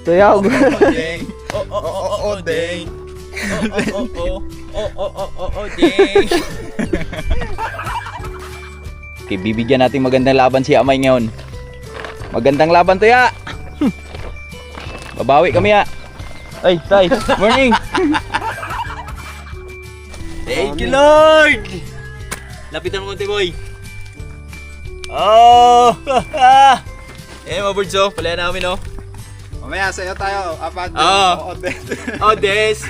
Tuyawg. Deng. Deng. Deng. Okay, bibigyan natin magandang laban si Amay ngayon. Magandang laban to ya. Babawi kami ya. Ay, tay. Morning. Thank you, Lord! Lapitan mo, boy. Oh! Mga birds, oh. Palayan namin, oh. Mamaya sa'yo tayo. Apat. Oh. Odes.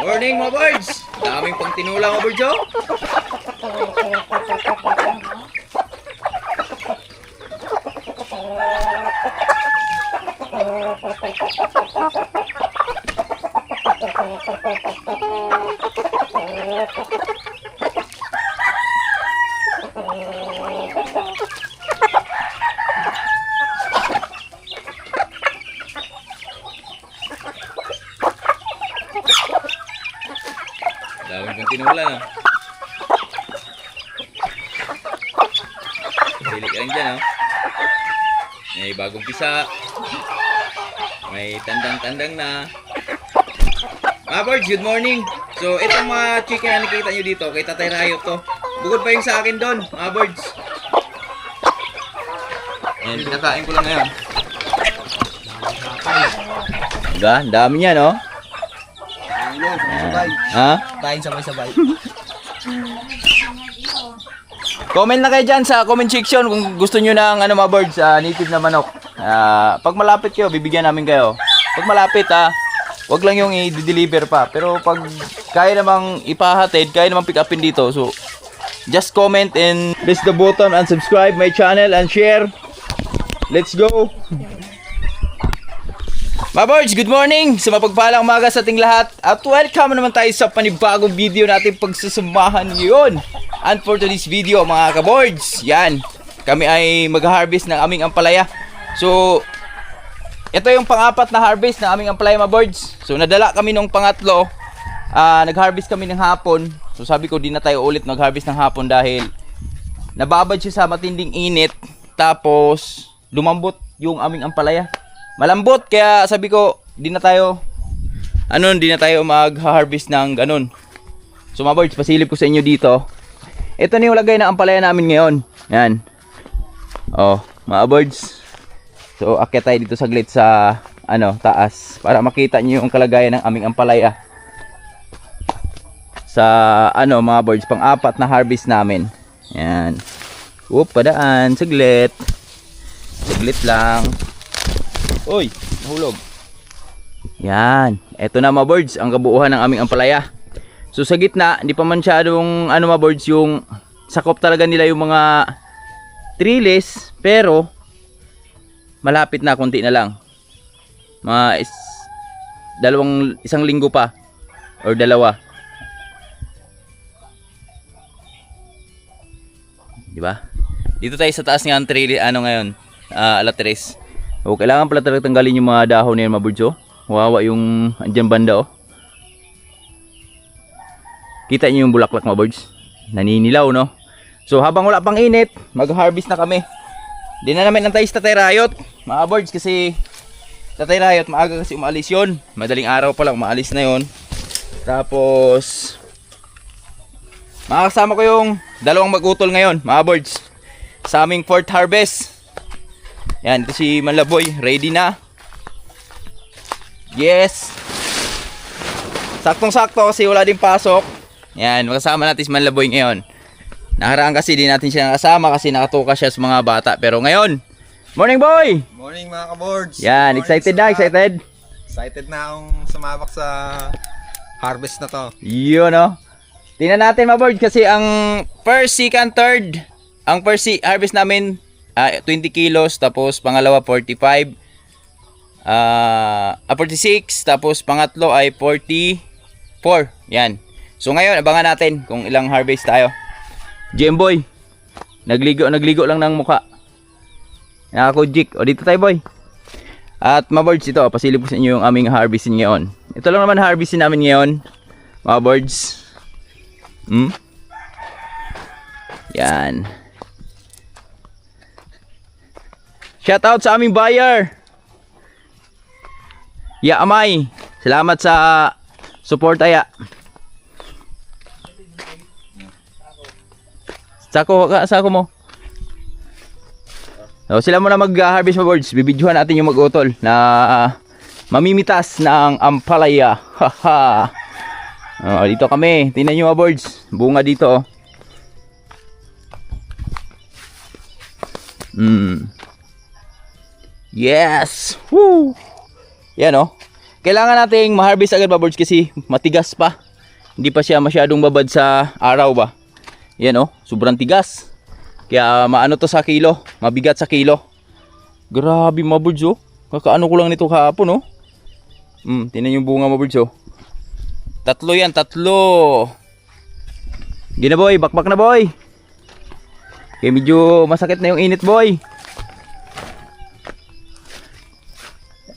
Morning, mga birds! Daming pang tinula, mga birds, oh. Daming pang tinula, no? Pili ka lang dyan, oh. May bagong pisa. May tandang-tandang na. Mga birds, good morning. So, itong mga chicken na nakikita nyo dito, kay Tatay Rayot to. Bukod pa yung sa akin doon, mga birds. Ayan, pinakain ko lang ngayon. Diba? Ang dami niya, no? Ha? Kain sabay-sabay. Comment na kayo dyan sa comment section kung gusto nyo ng ano, mga birds, native na manok. Pag malapit kayo, bibigyan namin kayo. Pag malapit, wag lang yung i-deliver pa. Pero pag kaya namang ipahatid, kaya namang pick upin dito. So, just comment and press the button and subscribe my channel and share. Let's go! Mga birds, good morning! Sa mapagpalang umaga sa ating lahat. At welcome naman tayo sa panibagong video natin pagsasamahan ngayon. And for today's video, mga ka-boards, yan, kami ay mag-harvest ng aming ampalaya. So, ito yung pang-apat na harvest ng aming ampalaya, mga boards. So, nadala kami nung pangatlo. Nag-harvest kami ng hapon. So, sabi ko, di na tayo ulit nag-harvest ng hapon dahil nababad siya sa matinding init. Tapos, lumambot yung aming ampalaya. Malambot, kaya sabi ko, di na tayo mag-harvest ng ganun. So, mga boards, pasilip ko sa inyo dito. Ito na yung lagay na ampalaya namin ngayon. Yan. Oh, mga birds. So, akyat tayo dito saglit sa taas para makita niyo yung kalagayan ng aming ampalaya. Sa mga birds, pang-apat na harvest namin. Yan. Whoop, padaan, saglit. Saglit lang. Uy, nahulog. Yan. Ito na, mga birds, ang kabuuhan ng aming ampalaya. So sa gitna, hindi pa man masyadong mga birds, yung sakop talaga nila yung mga trellis, pero malapit na, konti na lang. Mga isang linggo pa or dalawa. Di ba? Dito tayo sa taas ng trellis ngayon, alatres. O kailangan pala talaga tanggalin yung mga dahon na yan, mga birds, oh. Wawa yung andyan banda, oh. Kita niyo yung bulaklak, mga birds. Naninilaw, no? So habang wala pang init, mag-harvest na kami. Di na namin antay sa Tatay Rayot, mga birds, kasi Tatay Rayot maaga kasi umaalis yun. Madaling araw pa lang umaalis na yun. Tapos makakasama ko yung dalawang mag-utol ngayon, mga birds, sa aming fourth harvest. Yan, ito si Manlaboy, ready na. Yes. Saktong-sakto kasi wala din pasok. Yan, makasama natin si Manlaboy ngayon. Nakaraan kasi di natin siya nakasama kasi nakatuka siya sa mga bata. Pero ngayon, morning boy! Morning mga kaboards. Yan, Morning excited sa na, lahat. excited. Excited na akong sumabak sa harvest na to. Yun no. Tingnan natin mga board kasi ang first, second, third, ang first harvest namin 20 kilos, tapos pangalawa 45, 46, tapos pangatlo ay 44. Yan. So ngayon, abangan natin kung ilang harvest tayo. Boy, nagligo lang ng mukha. Nakakujik. O dito tayo boy. At mga boards, ito, pasilip ko sa inyo yung aming harvestin ngayon. Ito lang naman harvestin namin ngayon, mga boards. Yan. Shout out sa aming buyer. Ya Amay. Salamat sa support aya. Sako mo. So, sila muna mag-harvest mga boards. Bibidyohan natin yung mag-utol na mamimitas ng ampalaya. Haha. Dito kami. Tingnan nyo mga boards. Bunga dito. Yes. Woo. Yan oh. Kailangan nating ma-harvest agad mga boards kasi matigas pa. Hindi pa siya masyadong babad sa araw ba. Yan oh. Sobrang tigas. Kaya maano to sa kilo. Mabigat sa kilo. Grabe mga boards oh. Kakaano ko lang nito kahapon oh. Tingnan yung bunga mga boards oh. Tatlo yan, tatlo. Gina boy, bakbak na boy. Kaya medyo masakit na yung init boy.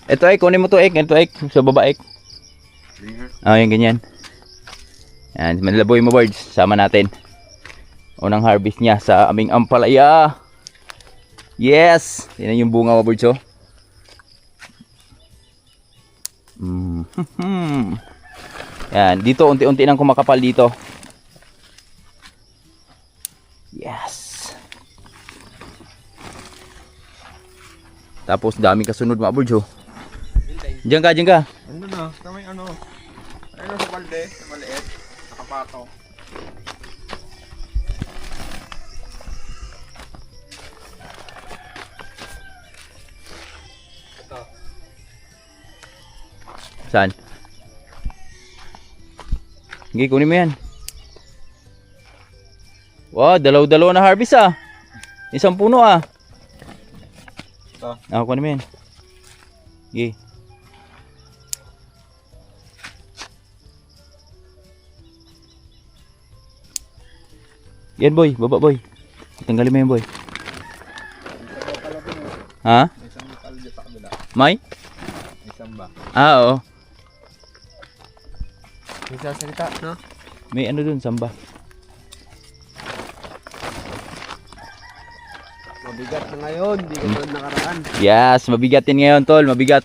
Ito ek, kunin mo to ek. Ito ek, sa baba ek. Yan, ganyan. Yan, Manlaboy mo boards. Sama natin. Unang harvest niya sa aming ampalaya. Yes. Tingnan yung bunga mo boards oh. Yan, dito unti-unti nang kumakapal dito. Yes. Tapos daming kasunod mga boards oh. Diyan ka. Ano na? Kamay ano? Ayun sa balde, sa maliit. Nakapato. Ito. Saan? Sige, kunin mo yan. Wow, dalaw-dalaw na harvest ah. Isang puno ah. Ito. Kunin mo yan. Sige. Yan boy, baba boy. Tanggalin mo yan boy. Ha? May isang kalde sa kabila. May? May isang ba? Oo. May sasalita, no? May ano dun, samba. Mabigat na ngayon, di ka tulad nakaraan. Yes, mabigat yan ngayon tol, mabigat.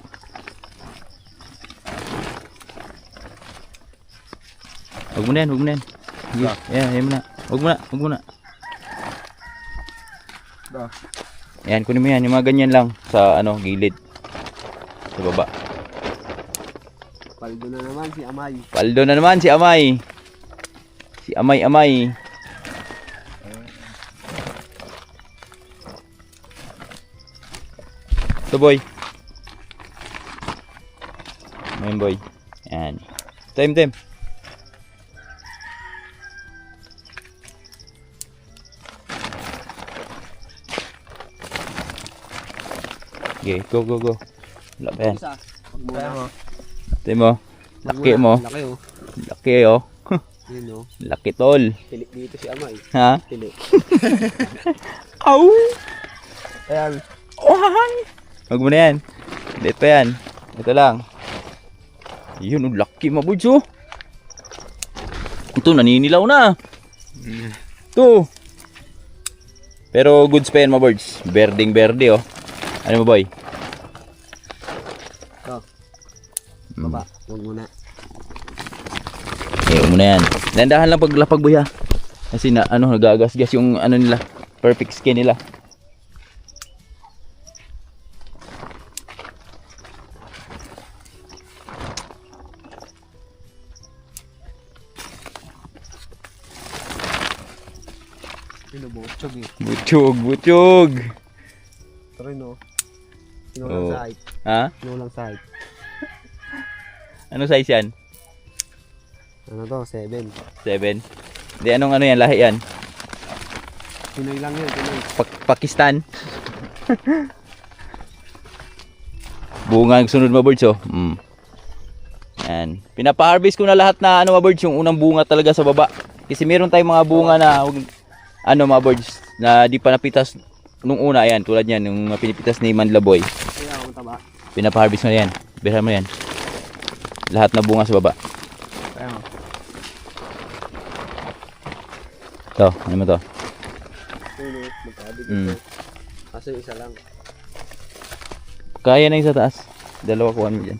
Huwag mo na yan, huwag mo na yan. Sige, yan mo na. Huwag mo na. Ito. Yan, kunin mo yan, yung mga ganyan lang sa ano, gilid. Sa baba. Paldo na naman si Amay. Paldo na naman si Amay. Si Amay. Ito boy. Ayan boy. Yan. Time. Okay, go. Wala pa yan. Kaya mo. Ito mo. Laki mo. Laki oh. Laki oh. Yun oh. Laki tol. Tilik dito si Amay. Ha? Tilik. Au! Ayan. Huwag mo na yan. Ito yan. Ito lang. Yun, oh, laki mabuds oh. Ito, naninilaw na. Ito. Pero goods pa yan mabuds. Berding berde oh. Ano mo boy? Ito. Baba. Huwag muna. Okay, huwag mo na yan. Dandahan lang paglapag boy ha. Kasi na, ano, nagagasgas yung ano nila. Perfect skin nila. Binubutsog eh. Butchog, butchog. Pero no. Oo. Sinulang sa height. Ha? Sinulang sa height. Ano size yan? Ano to? 7. 7. Hindi, anong ano yan? Lahi yan? Pinoy lang yun. Pinoy. Pakistan. Bunga ang sunod mga birds, oh. Yan. Pinapa-harvest ko na lahat na ano mga birds, yung unang bunga talaga sa baba. Kasi meron tayong mga bunga na ano mga birds na di pa napitas nung una. Ayan, tulad yan, yung pinipitas ni Manlaboy. Kaya ako taba. Pinapa-harvest mo na yan. Birahan mo yan. Lahat na bunga sa baba. Kaya ako. To, ano mo to? Puno. Magkabig Mm. ito. Kaso isa lang. Kaya na yung sa taas. Dalawa kuhan mo dyan.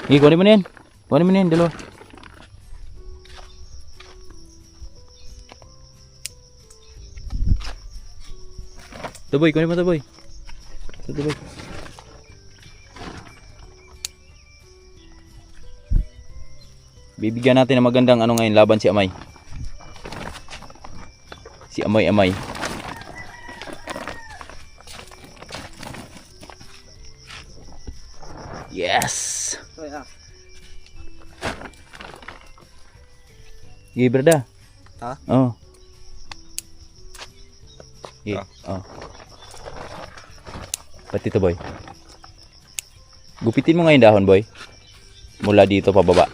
Sige, kuhanin mo na yan. Kuhanin mo na yan, dalawa. Ito boy, kuhanin mo ito boy. Ito boy. Bibigyan natin ng magandang ano ngayon laban si Amay. Si Amay. Yes. Kaya. Sige, brada. Ha? Oo. Sige. Oh. Pati ito, boy. Gupitin mo ngayon dahon, boy. Mula dito pababa.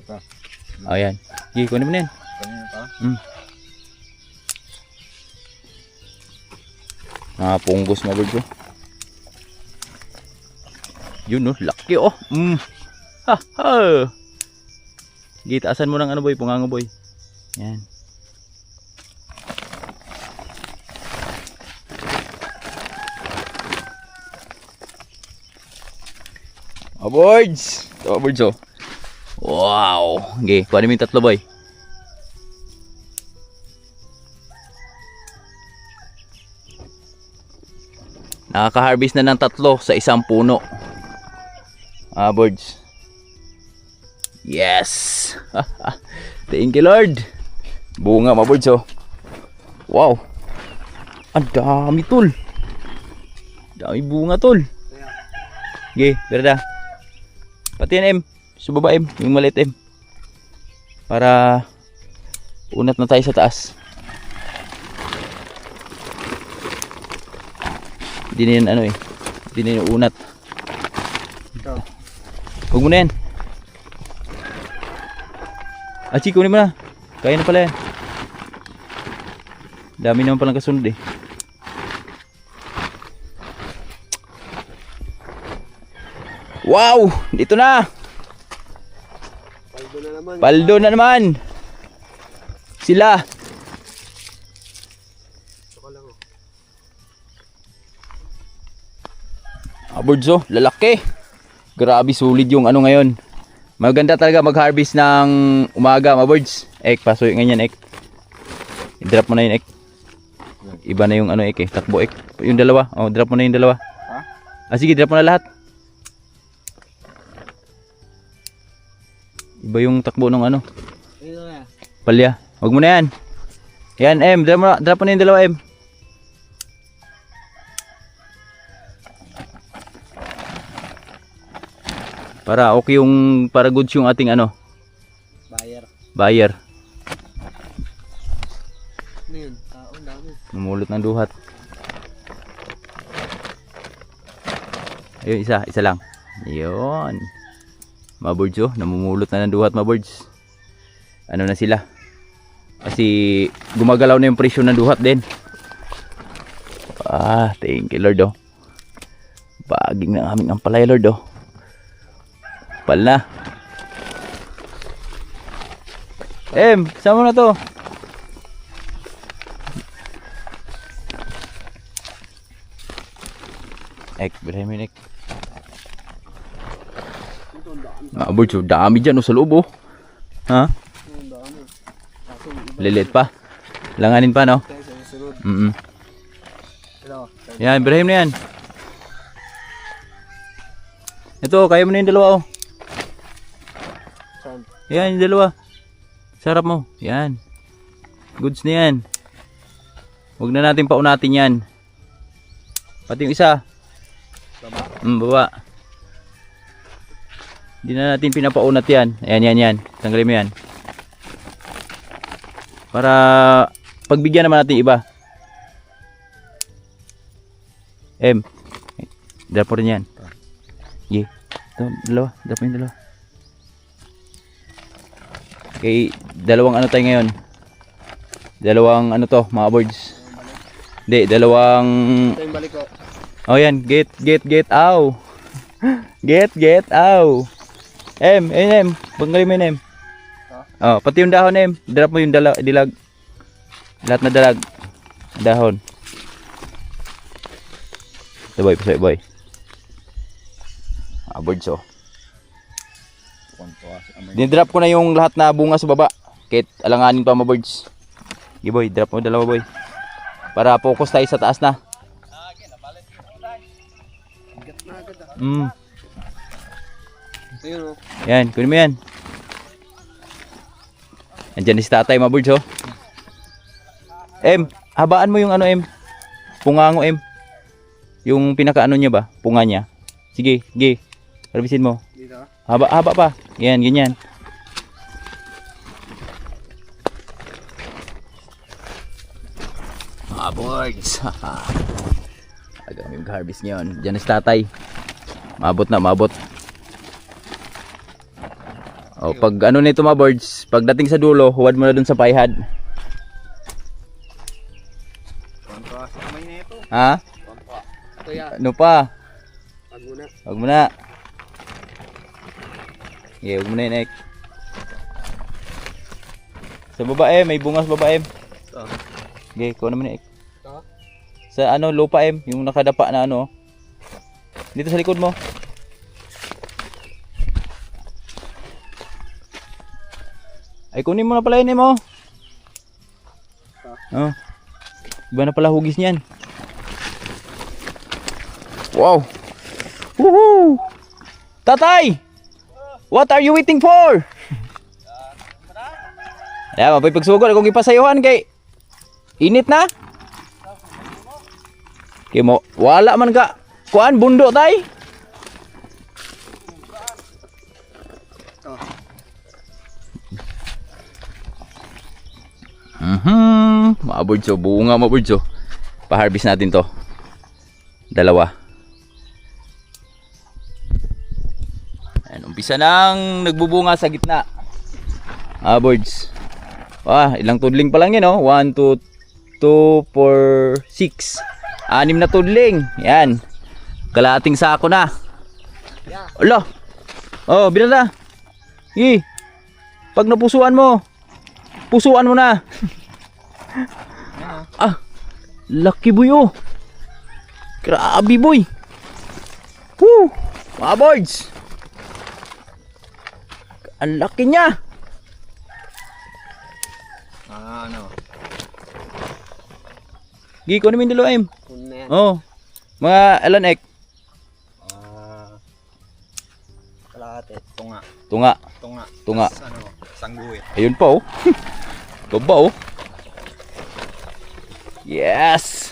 Ito. Ayan. Sige, kunin mo na yan. Ganyan ito. Mga punggos mga bird ko. Yun no, laki oh. Ha ha. Gitaasan mo ng ano boy, punganga boy. Yan. Oh birds. Ito birds oh. Wow. Okay, kuhanin mo yung tatlo boy. Nakaka-harvest na ng 3 sa isang puno. Birds. Yes. Thank you Lord. Bunga mga birds oh. Wow. Ang dami tol. Dami bunga tol. Okay, berda. Pati yan M. Subaba M. Yung maliit M. Para unat na tayo sa taas. Hindi na yan ano eh. Hindi na yung unat. Ito. Huwag mo na yan. Achi, kunin mo na. Kaya na pala yan. Dami naman palang kasunod eh. Wow! Dito na! Paldo na naman. Paldo na naman! Sila! Ito ka lang oh. Birds oh, lalaki. Grabe solid yung ano ngayon. Maganda talaga mag-harvest ng umaga mga birds. Ek, pasoy ganyan ek. I-drop mo na yun ek. Iba na yung ano ek eh, takbo ek. Yung dalawa, oh drop mo na yung dalawa. Ha? Sige, drop mo na lahat. Iba yung takbo ng ano. Ito na. Palya. Huwag mo na yan. Yan M, drop mo na yung dalawa M. Para okay yung para goods yung ating ano buyer. Ano yun? Taon dami. Mamulot ng duhat. Ayun, isa lang. Ayun. Mga birds oh, namumulot na ng duhat mga birds. Ano na sila? Kasi gumagalaw na yung presyo ng duhat din. Thank you Lord oh. Baging ng aming ampalaya Lord oh. Pal na. Sama na to. Bilhin mo yun birds oh, dami dyan oh, sa loob oh. Ha? Ang dami. Kaso Lilit pa. Langanin pa, no? Tayo sa susunod. Ito. Yan, Ibrahim na yan. Ito, kaya mo na yung dalawa, oh. Saan? Yan, yung dalawa. Sarap mo. Yan. Goods na yan. Huwag na natin paunatin yan. Pati yung isa. Baba? Baba. Hindi na natin pinapaunat yan. Ayan. Tanggalin mo yan. Para pagbigyan naman natin iba. Drop mo rin yan. Ito, dalawa. Drop mo yung dalawa. Okay, dalawang ano tayo ngayon. Dalawang ano to, mga birds. Hindi, dalawang... Ito yung balik ko. Oh yan, get ow. Get ow. Banggalin mo yun, Oh, pati yung dahon, Drop mo yung dilag. Lahat na dalag. Dahon. Ito boy. Birds, oh. Dinrop ko na yung lahat na bunga sa baba. Kahit alanganin pa mga birds. Okay boy, drop mo dalawa boy. Para focus tayo sa taas na. Ayun, oh. Yan, kunin mo yan. Andyan si tatay mga birds, oh. Habaan mo yung ano, pungango, yung pinakaano niya ba? Punga niya. Sige. Harbisin mo. Dito. Haba pa. Yan, ganyan. Mga birds. Aga kami mag-harvest ngayon. Diyan si tatay. Maabot. O, pag ano nito mga birds, pagdating sa dulo, huwad mo na dun sa paihad. Kontra sa kamay na ito. Ha? Kontra. Ito yan. Ano pa? Wag Huwag mo muna. na. Okay, huwag mo na yun, Ek. Sa baba, may bunga sa baba, Ito. Okay, kuha naman, Ek. Ito. Sa ano, lupa, yung nakadapa na ano. Dito sa likod mo. Ay, kunin mo na pala yun, mo. Oh. Iba na pala hugis niyan. Wow. Woohoo! Tatay! What are you waiting for? Ayan, mapipagsugod akong ipasayuhan kay init na. Kay mo, wala man ka. Kuan, bundo tay. Mabordso, bunga mabordso. Pa-harvest natin to. Dalawa. Ayan, umpisa nang nagbubunga sa gitna. Birds. Ilang tudling pa lang yan, 1, 2, 2, 4, 6. 6 na tudling. Yan. Kalahating sako na. Ala. Oh, binala. Pag napusuan mo, pusuan mo na. Lucky boy, oh. Grabe boy. Woo! Mga birds. Ang laki niya. Ano? Kunin mo yung dalawa, Kunin na yan. Oh. Mga ilan, Ek? Kalahati. Tunga. Tunga. Tas, sangguhit. Ayun pa, oh. Gaba, oh. Yes.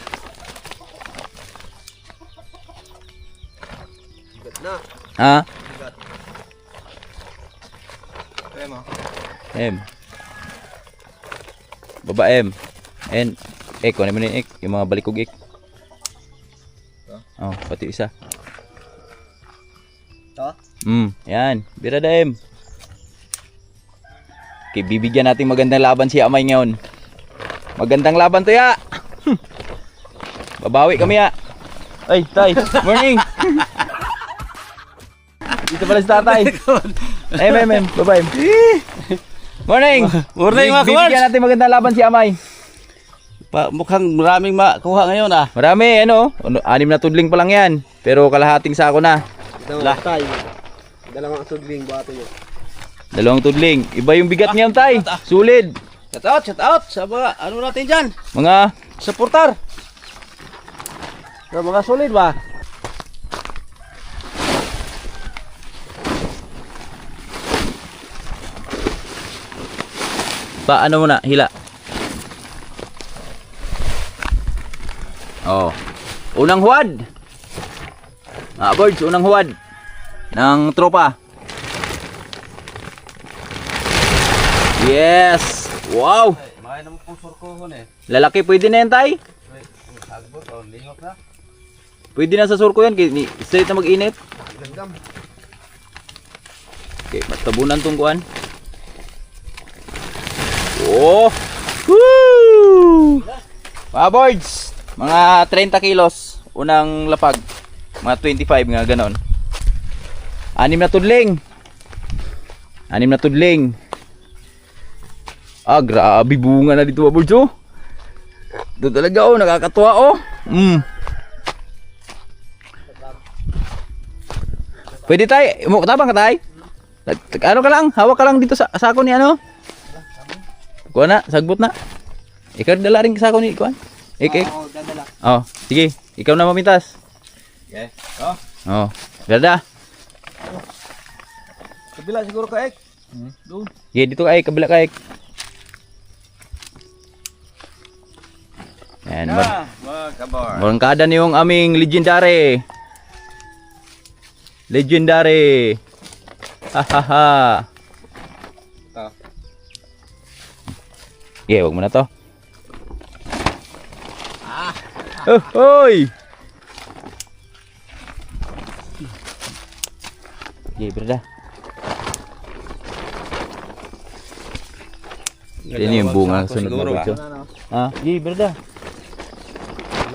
Bigat na. Ha? Bigat. Kaya mo. Baba, and Ek, kunin mo na yung Ek. Yung mga balikog Ek. Oh, pati isa. Ito? Yan. Birada, Okay, bibigyan natin magandang laban si Amay ngayon. Magandang laban to, ya. Babawi kami, ya. Ay, tay. Morning. Dito pala si tatay. Bye-bye. Morning. Morning, mga Bibigyan kawards. natin magandang laban si Amay. Mukhang maraming makuha ngayon ah. Marami, 6 na tudling pa lang yan. Pero kalahating sako na. Dalawang tudling bato nyo. 2 tudling. Iba yung bigat niyan, tay. Sulit. Shout out sa mga ano natin dyan. Mga Supporter. Sa mga solid ba? paano mo na hila. Oh. Unang huwad. Birds, unang huwad ng tropa. Yes. Wow. May naman pong surko eh. Lalaki pwede na yan, tay. Sagbot o lihok na. Pwede na sa surko yan. Straight na mag-init. Gandam. Okay, matabunan tong kuan. Oh! Woo! Mga boards, mga 30 kilos unang lapag. Mga 25 nga ganon. 6 na tudling. 6 na tudling. Ah, grabe bunga na dito mga boards oh. Ito talaga oh, nakakatuwa oh. Pwede tay, tabang ka tay? Ano ka lang, hawak ka lang dito sa sako ni ano? Kuha na, sagbot na. Ikaw dala rin sako ni Kuan. Ik. Oo, dadala. Oh, sige, ikaw na mamintas. Okay. Oh. Oh, ganda. Kabila siguro ka, Ek. Doon. Sige, dito ka kabila ka. Yan, Magkabar. barangkada na yung aming legendary. Legendary. Hahaha. Ito. Yeah, wag mo na to. Oh, hoy. Yeah, berda. Ini yung bunga sunod na bagyo. Ah, yeah, berda.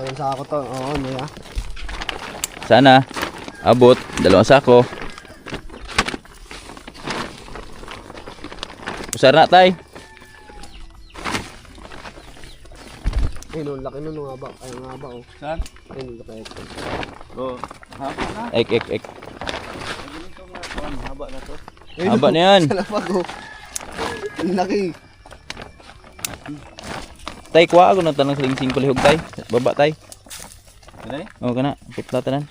Dalawang sa ako to. Oo, niya. Sana abot 2 sako. Usar na tay. Ayun, laki nun nga ba? Ay, nga ba, oh. Saan? Ayun, laki. Oh, haba na. Ek. Haba na to. Haba na yan. Sa lapag, oh. Ang laki. Tay, kuha ako ng tanong sa lingsing palihog tay. Baba tay. Dali. Oo kana, putla tanan.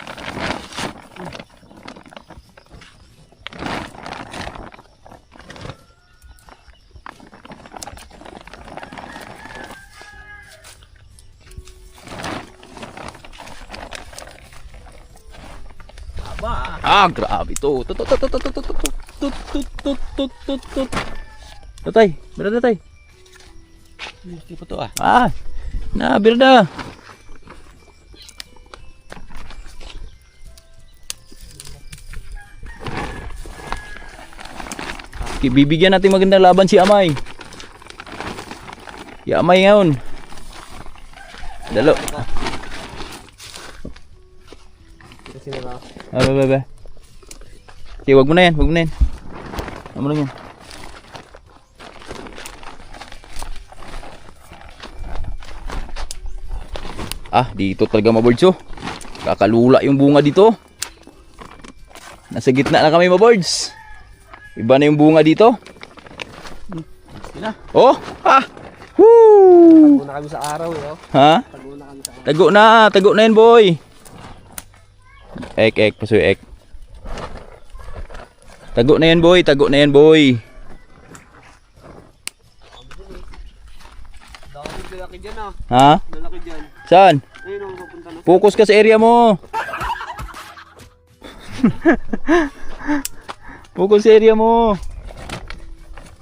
Ah, grabe to. Tatay, berada tay. Hindi pa to ah. Ah, na berada. Bibigyan natin magandang laban si Amay. Si Amay ngayon. Dalo. Kasi na Bebe. Sige, wag mo na yan, wag mo na yan. Ano lang yan. Ah, dito talaga maboards oh. Kakalula yung bunga dito. Nasa gitna na kami maboards. Iba na yung bunga dito. Oh, ah. Woo! Tago na kami sa araw, eh, oh. Ha? Tago na kami sa araw. Tago na yan boy. Ek, pasoy ek. Tago na yan boy, tago na yan boy. Lalaki dyan, ah. Ha? Lalaki dyan. Saan? Ayun, oh, papunta na. Focus ka sa area mo. Focus sa area mo.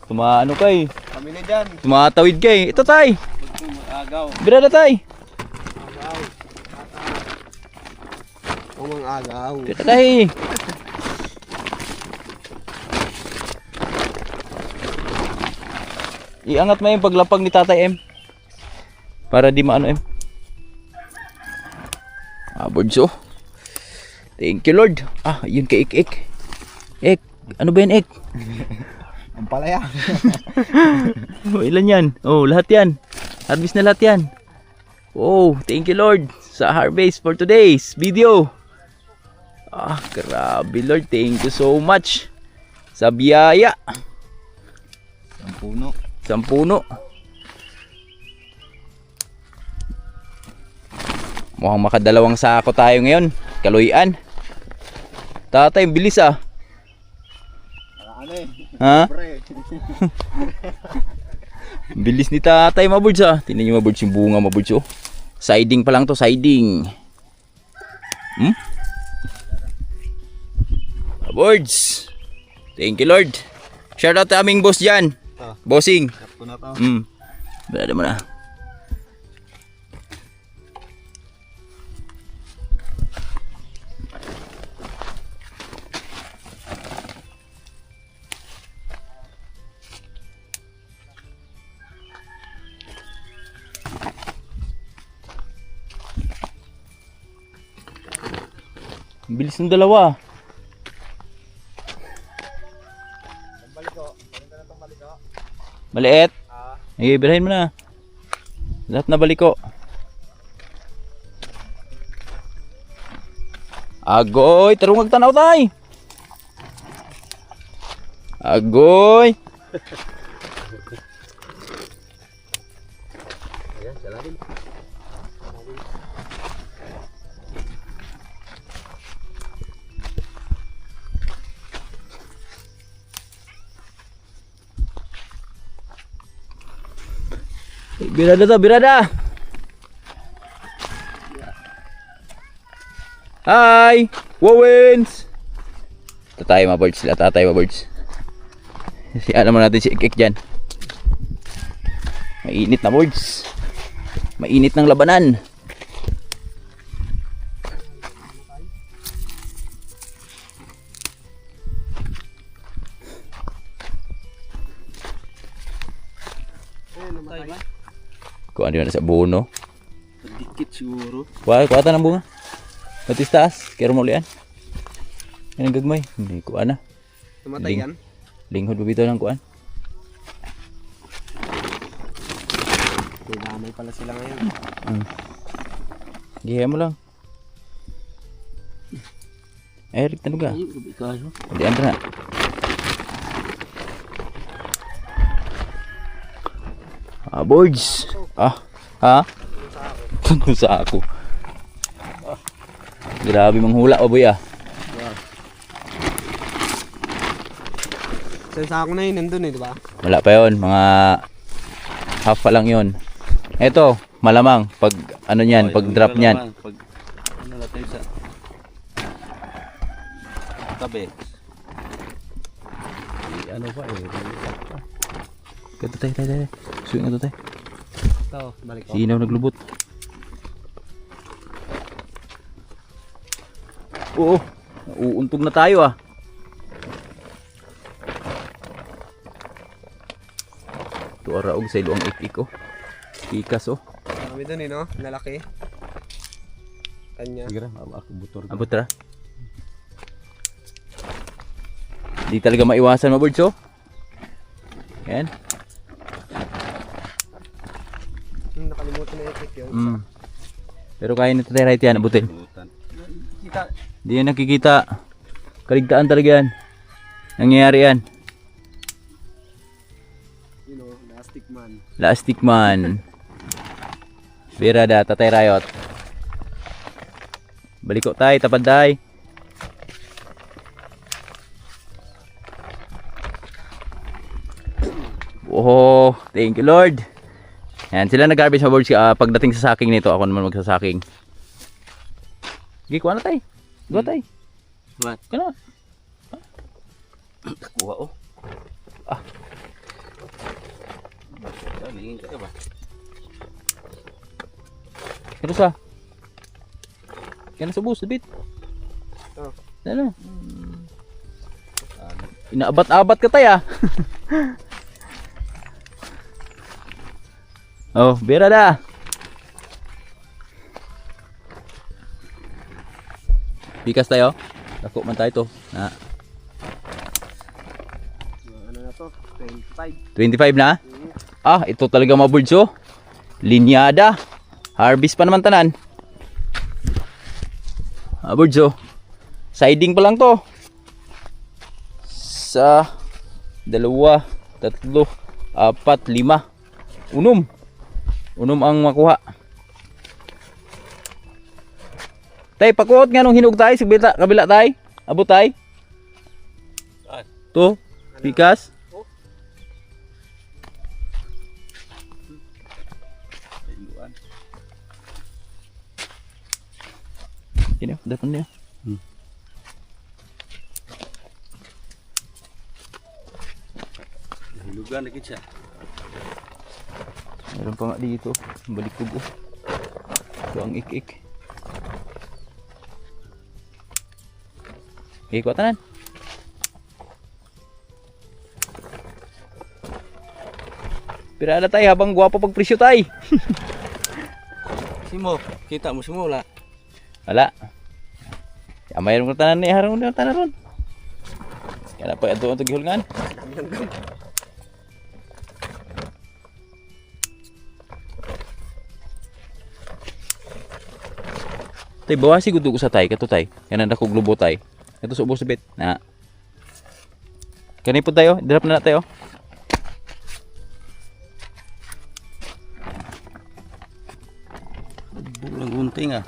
Tumaano ka eh. Kami na dyan. Tumatawid ka eh. Ito tay. Mag-agaw. Birada tay. Agaw. Umang agaw. Birada tay. Iangat mo yung paglapag ni Tatay M. Para di maano M. Boards oh. Thank you Lord. Ah, yun kay Ik. Ik, ano ba yan Ik? Ang palaya. Oh, ilan yan? Oh, lahat yan. Harvest na lahat yan. Oh, thank you Lord sa harvest for today's video. Ah, grabe Lord. Thank you so much sa biyaya. Ang puno. Isang puno. Mukhang makadalawang sako tayo ngayon. Kaluyan. Tatay, bilis ah. Ano eh? Ha? Pre. Bilis ni tatay, mabuds ah. Tingnan nyo mabuds yung bunga, mabuds oh. Siding pa lang to, siding. Mabuds. Thank you Lord. Shout out to aming boss dyan. Bossing. Sakto na to. Berada mo na. Ang bilis ng dalawa. Maliit. Sige, birahin mo na. Lahat na baliko. Agoy, tarong magtanaw tay. Agoy. Birada to, birada. Hi, Wowens. Tatay mga birds sila, tatay mga birds. Siya naman natin si Ikik dyan. Mainit na birds. Mainit ng labanan. Kuha nyo na sa buno. Dikit siguro. Kuha ng bunga. Batis taas. Kaya mo ulian. Yan ang gagmay. Hindi kuha na. Tumatay yan. Linghod ba bito ng kuhaan? Kailangan pala sila ngayon. Gihe mo lang. Eric, tanong ka? Hindi, ando na. Boards. Ha? Tungkol sa ako. Grabe manghula pa boy ah. Sa sako na yun, nandun eh, di ba? Wala pa yon, mga half pa lang yon. Eto, malamang pag ano niyan, pag drop niyan. Pag ano natin sa tabi. Ano pa eh. Ito tayo. Swing na to tayo. Ito, balik ko. Sinaw naglubot. Oo, uuntog na tayo ah. Ito araog sa iluang ik-ik oh. Ikas oh. Kami dun eh, no? Nalaki. Kanya. Sige ra, ako butor. Abot ra. Di talaga maiwasan maboards oh. Yan. Nakalimutan na ikik yun. Pero kaya nito tayo right yan, abutin. Kita. Di yan nakikita. Kaligtaan talaga yan. Nangyayari yan. You know, plastic man. Plastic man. Birada, tatay rayot. Baliko tayo, tapad tayo. Oh, thank you Lord. Yan, sila nag-garbage sa boards pagdating sa saking nito, ako naman magsasaking. Sige, kuha na tayo. Kuha tayo. What? Kuha na. Kuha oh. Lingin ka ba? Kano sa? Kano sa bus, David? Oh. Ano? Inaabat-abat ka tayo ah. Oh, birada. Bikas tayo. Dako man tayo to. Na. Ano na to? 25. 25 na? Ah, ito talaga mga birds oh. Linyada. Harvest pa naman tanan. Birds oh. Siding pa lang to. Sa 2, 3, 4, 5. Unom ang makuha. Tay, pakuot nga nung hinog tay, kabila, kabila tay. Abot tay. To, pikas. Ini, depan dia. Hilugan dikit siya. Meron pa nga dito. Balik tubo. Ito ang ik-ik. Okay, kuha tanan. Pirada tayo habang gwapo pag presyo tayo. Simo, kita mo simula. Wala. Mayroon ko tanan ni harong na tanan ron. Kaya pa ito ang gihulngan. Tay bawa si gudu ko sa tay kato tay. Kanan ako globo tay. Ito subo sa bit. Na. Kani po tayo, drop na tayo. Bulang gunting ah.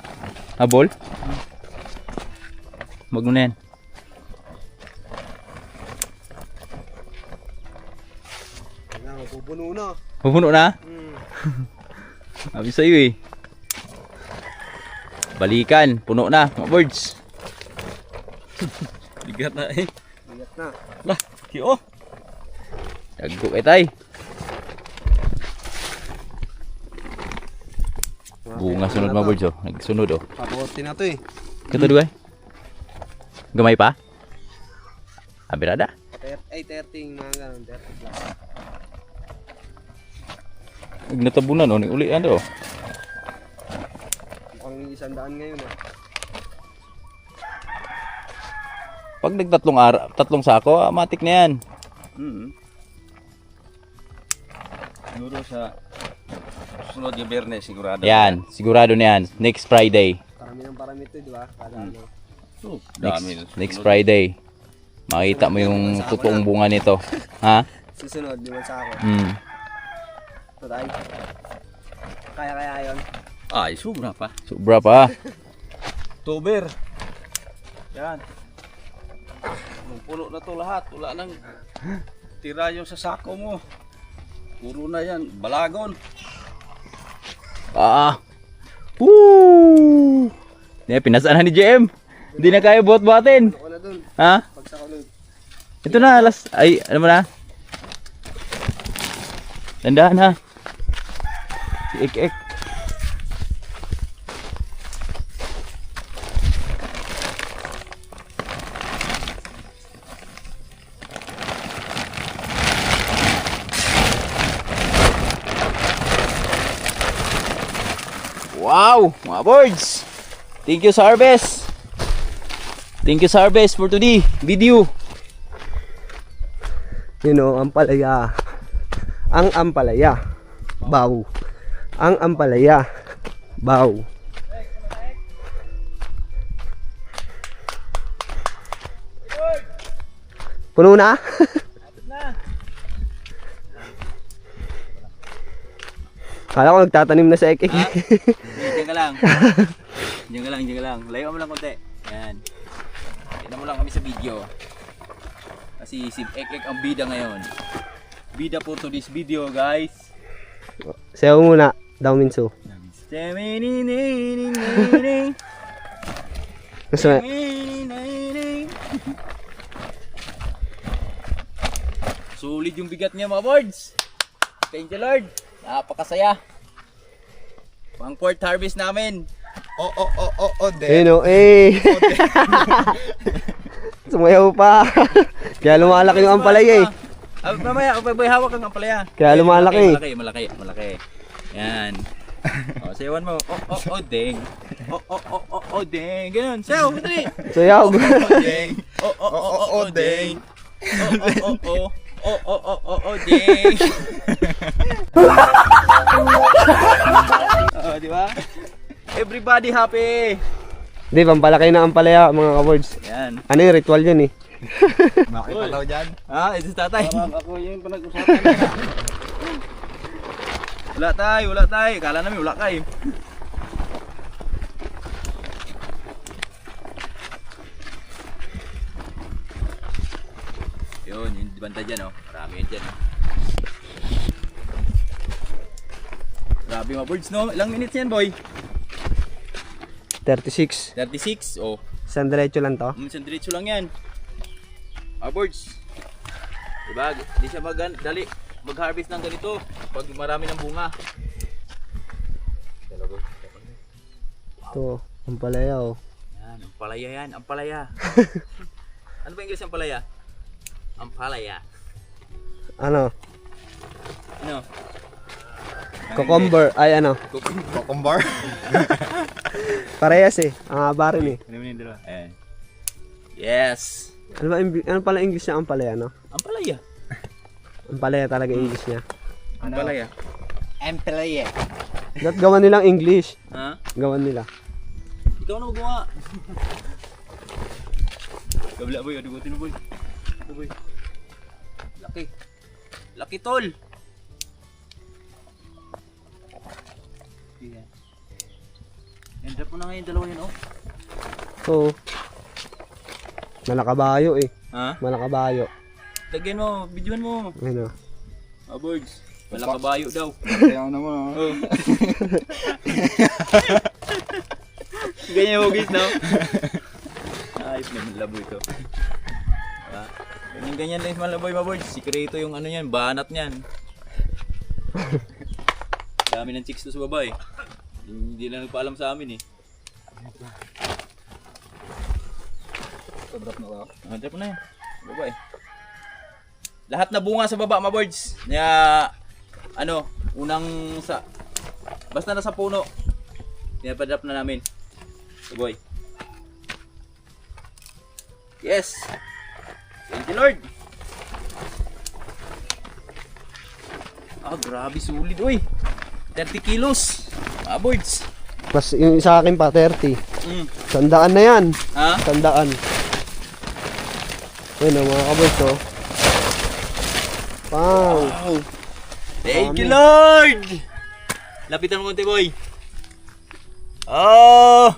Habol. Maguna yan. Pupuno na. Pupuno na? Sabi sa'yo eh. Balikan, puno na, mga birds. Bigat na eh. Bigat na. Lah, kio. Dagko kay tay. Bunga sunod mga birds oh. Nagsunod oh. Papuotin na to eh. Kato duwa. Gamay pa? Abirada. 30 mga ganun, 30 plus. Nagnatabunan oh, uli ano oh. Pang 100 ngayon eh. Pag tatlong sako, matik na yan. Siguro sa sunod yung Biyernes sigurado. Yan, sigurado na yan. Next Friday. Parami ito, di ba? Kada ano. Oh, dami. Next Friday. Makita mo yung totoong bunga nito. Ha? Susunod, 5 sako. Ito tayo. Kaya yun. Ay, sobra pa. Sobra pa. October. Yan. Nung puno na to lahat, wala nang tira yung sa sako mo. Puro na yan, balagon. Woo! Pinasaan na ni JM. Hindi na kaya buhat-buhatin. Ako na dun. Ha? Pagsakulod. Ito na, last. Ay, ano mo na? Tandaan ha. Si Ek-Ek. Wow, mga birds. Thank you sa harvest. Thank you sa harvest for today video. You know, ampalaya. Ang ampalaya. Baw. Ang ampalaya. Baw. Puno na? Kala ko nagtatanim na sa ekik. Diyan ka lang. Diyan ka lang. Layo mo lang konti. Yan. Tignan mo lang kami sa video. Kasi si Ek-Ek ang bida ngayon. Bida po to this video, guys. Sayo muna, daw minso. Gusto mo? Solid yung bigat niya mga birds. Thank you Lord. Napakasaya. Pang fourth harvest namin. Ayun o, eh. Sumayaw pa. Kaya lumalaki yung ampalaya eh. Mamaya, may hawak ang ampalaya. Kaya lumalaki. Malaki. Yan. O, sayawan mo. Deng. Deng. Ganun. Sayaw, madali. Sayaw. Deng. Deng. Deng. Di ba? Everybody happy. Hindi, pampalaki na ampalaya mga kawords. Yan. Ano yung ritual yun eh? Makipalaw dyan. Ha? Ito si tatay. Parang ako yung pinag-usapan. Wala tayo. Kala namin wala kayo. banda dyan, oh. Marami yan dyan, oh. Grabe mga birds, no? Ilang minutes yan, boy? 36. 36, oh. Isang diretso lang to. Isang diretso lang yan. Mga birds. Diba? Di siya mag-harvest ng ganito pag marami ng bunga. Ito, ang palaya oh. Yan, ang palaya yan, ang palaya. Ano ba English ang palaya? Ang palaya. Ano? Ano? Cucumber. Ay ano? Cucumber. Parehas eh. Ang haba rin eh. Ayan. Yes. Ano ba, ano pala English niya ang palaya no? Ang palaya. Ang palaya talaga English niya. Ang palaya. Employee. Dapat gawan nilang English. Ha? Gawan nila. Ikaw na magawa. Kabila boy, adugutin mo boy. Ito boy. Laki. Laki tol. Yan. Yan, drop mo na ngayon dalawa yan oh. So, malakabayo eh. Ha? Malakabayo. Tagyan mo, videoan mo. Ano? Birds. Wala kabayo daw. Kaya naman, Oh. Ganyan mo guys, no? Ayos naman labo ito. Ah, ganyan lang yung malaboy mga birds. Sikreto yung ano yan, banat niyan. Dami ng chicks to sa baba eh. Hindi lang nagpaalam sa amin eh. Drop na ba? Drop na yan. Baba eh. Lahat na bunga sa baba mga birds. Kaya ano, unang sa basta nasa puno. Pinapadrop na namin. So boy. Yes. Thank you Lord. Ah, grabe sulit uy. 30 kilos. Mga birds. Mas yung sa akin pa 30. Mm. Sandaan na yan. Ha? Sandaan. Ayun oh, mga kaboys oh. Pang. Wow. Thank you Lord. Lapitan mo konti boy. Oh.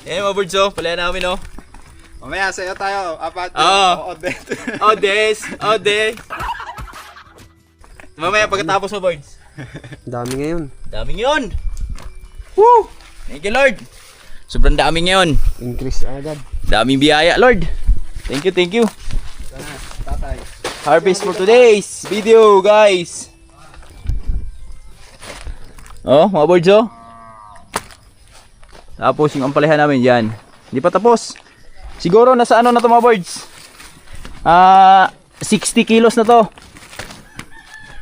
Eh mga birds oh. Palaya namin oh. Mamaya sa'yo tayo. Apat. Oo. Odet. Odes. Ode. Mamaya pagkatapos mo birds. Dami ngayon. Daming yun. Woo. Thank you Lord. Sobrang dami ngayon. Increase agad. Daming biyaya Lord. Thank you, thank you. Tatay. Harvest for today's video, guys. Oh, mga birds oh. Tapos yung ampalahan namin yan. Hindi pa tapos. Siguro nasa ano na to mga birds? 60 kilos na to.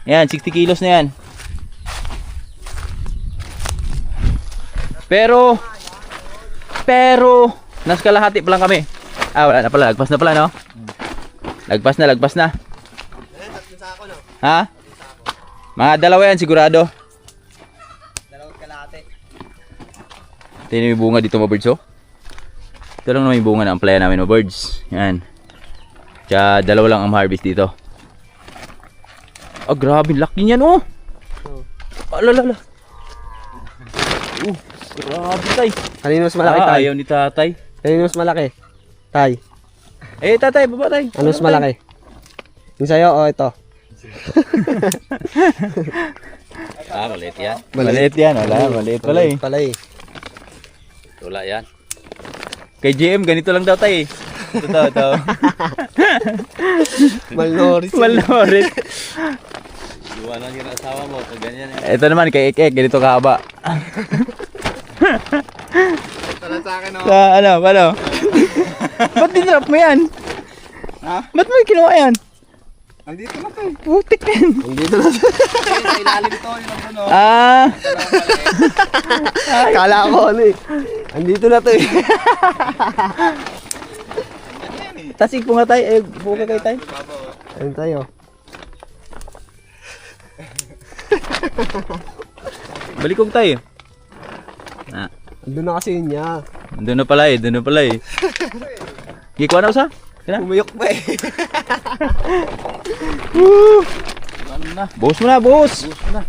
Yan, 60 kilos na yan. Pero nasa kalahati pa lang kami. Ah, wala na pala. Lagpas na pala, no? Lagpas na. Ha? Mga dalawa yan sigurado. Dalawang kalahati. Tingnan mo yung bunga dito mga birds oh. Ito lang naman yung bunga na amplaya namin mga birds. Yan. Kaya dalawa lang ang harvest dito. Oh grabe, laki niyan oh. Alalala. Grabe tay. Kanino mas malaki tay? Ayaw ni tatay. Kanino mas malaki? Tay. Eh tatay, baba tay. Ano mas malaki? Yung sa'yo o ito? Maliit yan. Maliit yan. Wala, maliit pala eh. Pala eh. Wala yan. Kay GM, ganito lang daw tay eh. Ito. Malnoris. Malnorit. Iwanan yung asawa mo pag ganyan eh. Ito naman kay Ek, ganito kahaba. Ito lang sa akin, oh. Ano? Ba't dinrop mo yan? Ha? Ba't mo kinuha yan? Andito na tayo. Putik na yan. Dito na. Sa ilalim ito, yun ang ano. Ah, Kala ko ano eh. Andito na to eh. tasig po nga tayo. Eh, buka kayo tayo. Ayun tayo. Balikog tayo. Ah, Andun na kasi yun niya. doon na pala eh. Gikuha na usa? Kaya na. Umuyok pa eh. Ano na? Buhos mo na.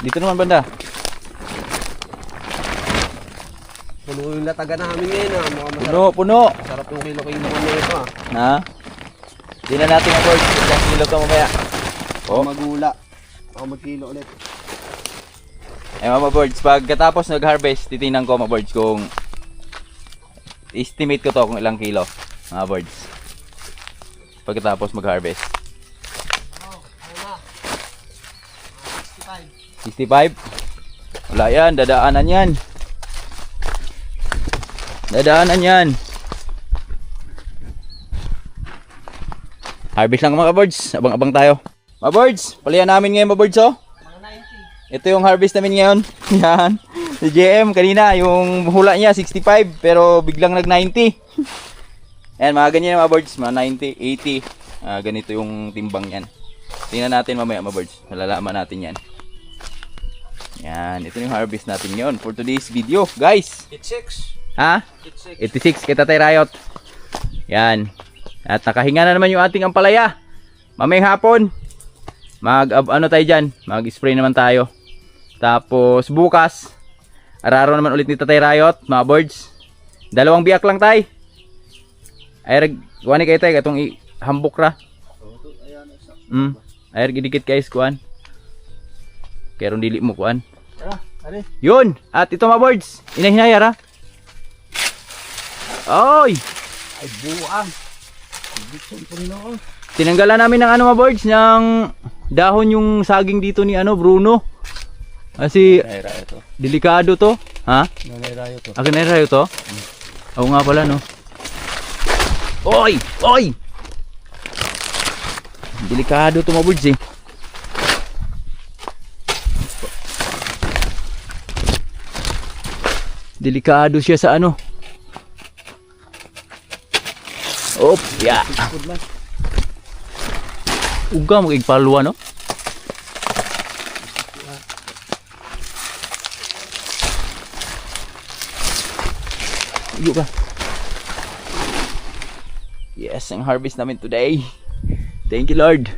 Dito naman banda. Puno yung lataga namin ngayon ah. Mukhang masarap. Puno, puno. Masarap yung kilo-kilo ko nito ah. Na? Tingnan natin mga birds. Ilang kilo ka mamaya. Oh. Magula. Ako magkilo ulit. Eh mga birds, pagkatapos nag-harvest, titingnan ko mga birds kung estimate ko to kung ilang kilo mga birds. Pagkatapos mag-harvest. 65. Wala yan, dadaanan yan. Dadaanan yan. Harvest lang mga birds. Abang-abang tayo. Mga birds, palihan namin ngayon mga birds oh. Ito yung harvest namin ngayon. Yan. Si JM kanina, yung hula niya 65 pero biglang nag 90. Ayan, mga ganyan mga birds, mga 90, 80. Ganito yung timbang yan. Tingnan natin mamaya mga birds. Malalaman natin yan. Yan, ito yung harvest natin ngayon for today's video, guys. 86. Ha? 86 kay Tatay Riot. Yan. At nakahinga na naman yung ating ampalaya. Mamayang hapon, ano tayo dyan? Mag-spray naman tayo. Tapos bukas, araro naman ulit ni Tatay Riot, mga birds. 2 biyak lang tay. Ay, wani kayo tayo, itong hambok ra. Ay, gidikit kayo kuan. Kaya dili mo kuan. Yun! At ito mga birds, inahinayar ha. Oy! Ay, buang. Tinanggalan namin ng mga birds ng dahon yung saging dito ni Bruno. Kasi delikado to. Ha? Nanay-rayo to. Akin na rayo to? Oo nga pala no. Oy! Oy! Delikado to mga birds eh. Delikado siya sa ano. Op, ya. Uga mo igpalwa no? Yuk ka. Yes, ang harvest namin today. Thank you Lord.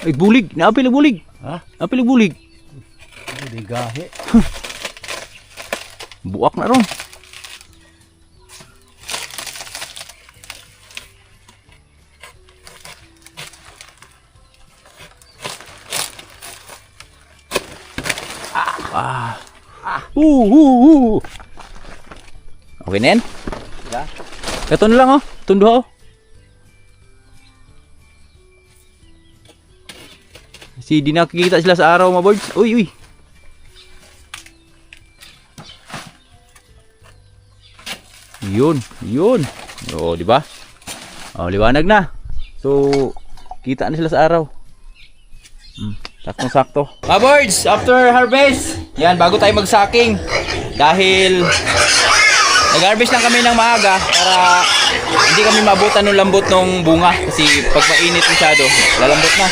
Ay bulig, naapil ang bulig. Ha? Naapil ang bulig. Hindi gahe. Buak na ron. Okay na yan? Yeah. Ito na lang oh. Tundo oh. Kasi di nakikita sila sa araw mga birds. Uy uy. Yun, yun. Oh, di ba? Oh, liwanag na. So, kita na sila sa araw. Saktong-sakto. Mga birds, after harvest, yan, bago tayo magsaking. Dahil nag-harvest lang kami ng maaga para hindi kami mabutan ng lambot ng bunga. Kasi pag mainit masyado, lalambot na.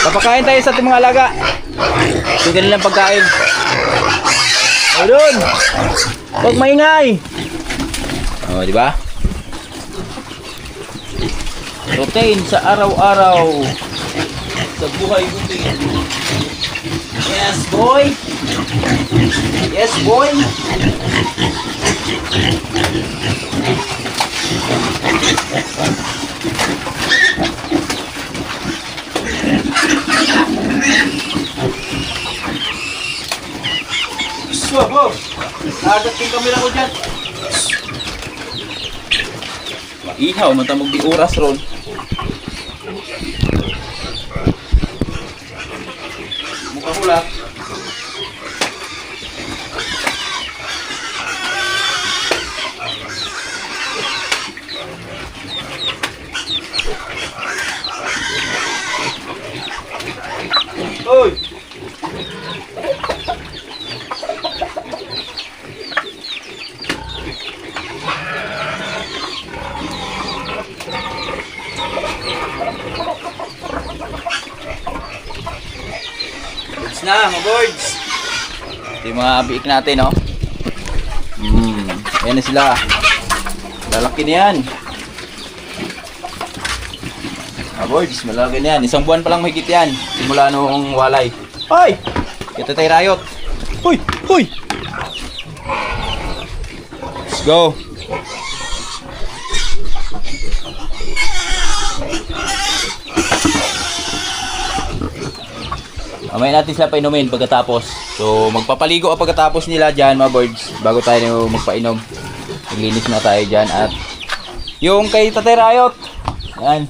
Papakain tayo sa ating mga alaga. Ito kanilang pagkain. O doon! Huwag maingay! O, di ba? Protein sa araw-araw. Sa buhay butin. Yes, boy! Yes, boy! Wow! Agad yung kamera ko dyan. Ihaw, matamog di oras ron. Mukha hula. Oy! Birds na, mga birds. Ito yung mga biik natin, no? Ayan na sila. Lalaki na yan. Mga birds, malaki na yan. 1 buwan pa lang mahigit yan. Simula nung walay. Hoy! Kita tayo Riot. Hoy! Hoy! Let's go! Mamaya natin sila painumin pagkatapos. So, magpapaligo ang pagkatapos nila dyan, mga birds. Bago tayo magpainom. Maglinis na tayo dyan. At yung kay Tatay Riot. Yan.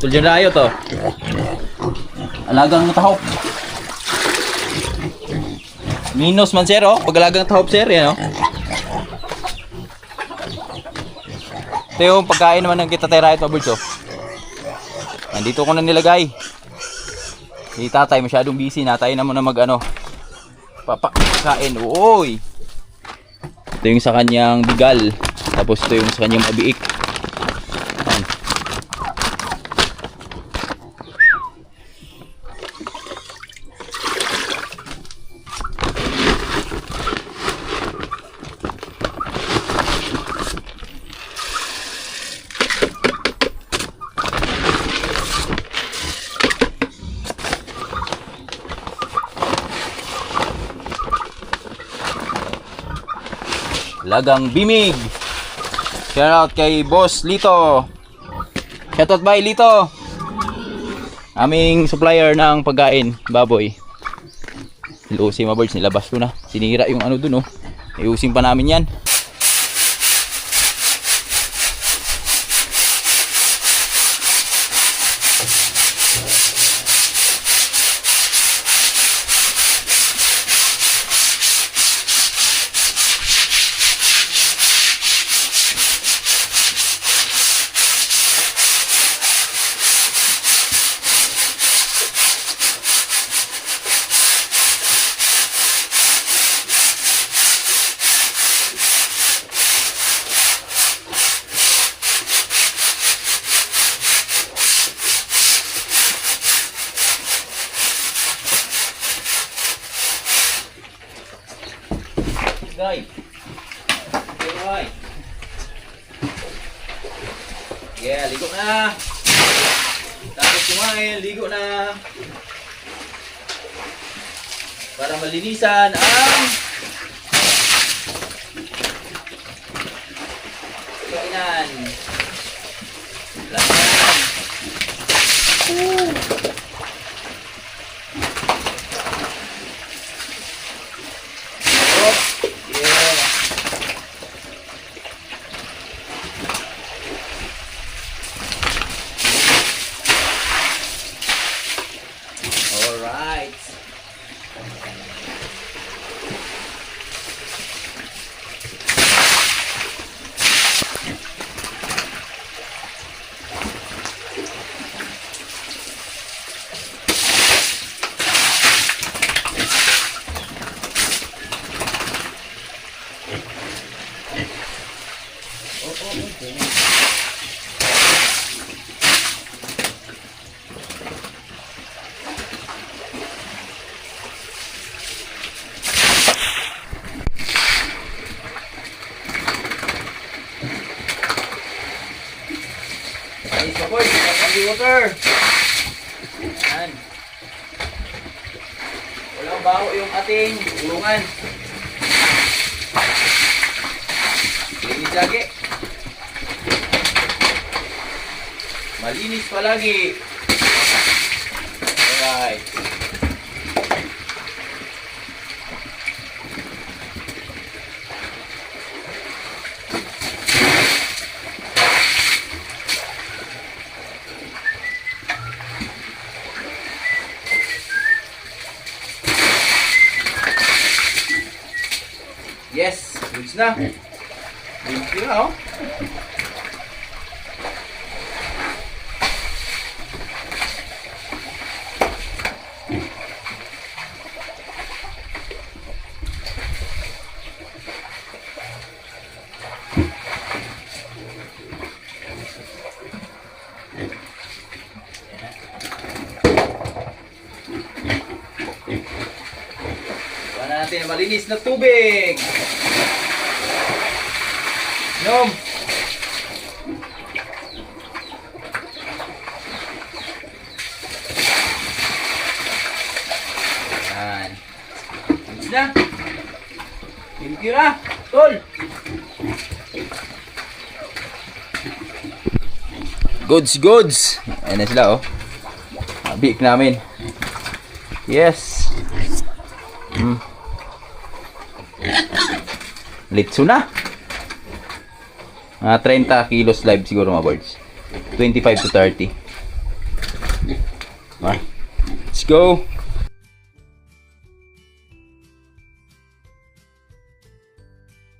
Tulad Riot, oh. Alagang tahop. Minus man, sir, oh. Pag alagang tahop, sir, yan, oh. Ito yung pagkain naman ng kita Tatay Riot, mga birds, oh. Nandito ko na nilagay. Si tatay masyadong busy. Natay naman na mag ano, papakain. Uy! Ito yung sa kanyang bigal. Tapos ito yung sa kanyang mabiik. Ayan. Lagang Bimig. Shoutout kay Boss Lito. Shoutout by Lito. Aming supplier ng pagkain, baboy. Ilusin mga birds, nilabas ko na. Sinira yung ano dun, oh. Iusin pa namin yan. Guys. Okay. Yeah, ligo na. Tapos kumain, ligo na. Para malinisan ang kainan. Lahat. Alright. Ayos ka, boy. Water. Yan. Walang baho yung ating ulungan. Linis lagi. Malinis palagi. Alright. Yes, goods na. Thank you, oh. Wala natin ang malinis na tubig. Nom. idol. Goods. Ayan na sila, oh. Big namin. Yes. Litso na. 30 kilos live siguro mga birds. 25 to 30. Let's go.